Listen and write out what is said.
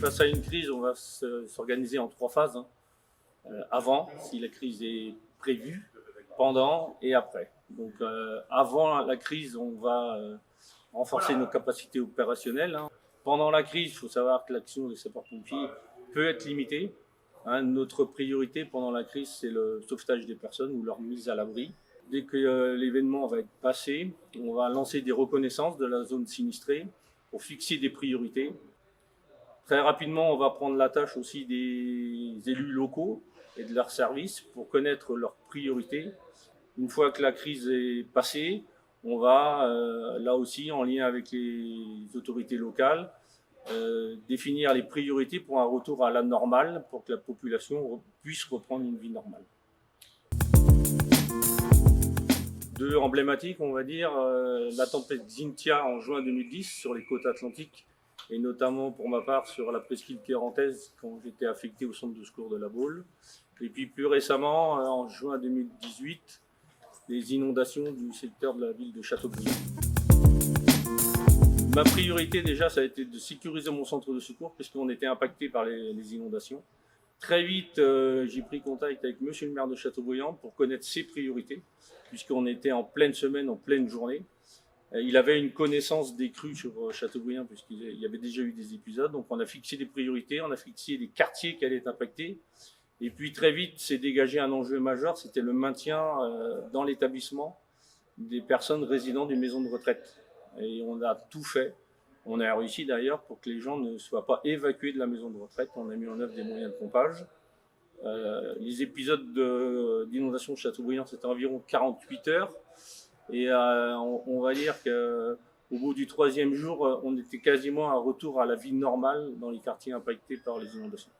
face à une crise, on va s'organiser en 3 phases, hein. Avant, si la crise est prévue, pendant et après. Donc avant la crise, on va renforcer nos capacités opérationnelles, hein. Pendant la crise, il faut savoir que l'action des sapeurs-pompiers peut être limitée, hein. Notre priorité pendant la crise, c'est le sauvetage des personnes ou leur mise à l'abri. Dès que l'événement va être passé, on va lancer des reconnaissances de la zone sinistrée pour fixer des priorités. Très rapidement, on va prendre la tâche aussi des élus locaux et de leurs services pour connaître leurs priorités. Une fois que la crise est passée, on va, là aussi, en lien avec les autorités locales, définir les priorités pour un retour à la normale, pour que la population puisse reprendre une vie normale. Deux emblématiques, on va dire, la tempête Xynthia en juin 2010 sur les côtes atlantiques, et notamment pour ma part sur la presqu'île piérantaise quand j'étais affecté au centre de secours de la Baule. Et puis plus récemment, en juin 2018, les inondations du secteur de la ville de Châteaubriand. Ma priorité déjà, ça a été de sécuriser mon centre de secours puisqu'on était impacté par les inondations. Très vite, j'ai pris contact avec monsieur le maire de Châteaubriand pour connaître ses priorités, puisqu'on était en pleine semaine, en pleine journée. Il avait une connaissance des crues sur Châteaubriand, puisqu'il y avait déjà eu des épisodes. Donc on a fixé des priorités, on a fixé des quartiers qui allaient être impactés. Et puis très vite, s'est dégagé un enjeu majeur, c'était le maintien dans l'établissement des personnes résidant d'une maison de retraite. Et on a tout fait. On a réussi d'ailleurs pour que les gens ne soient pas évacués de la maison de retraite. On a mis en œuvre des moyens de pompage. Les épisodes d'inondation de Châteaubriand, c'était environ 48 heures. Et on va dire qu'au bout du 3e jour, on était quasiment à retour à la vie normale dans les quartiers impactés par les inondations.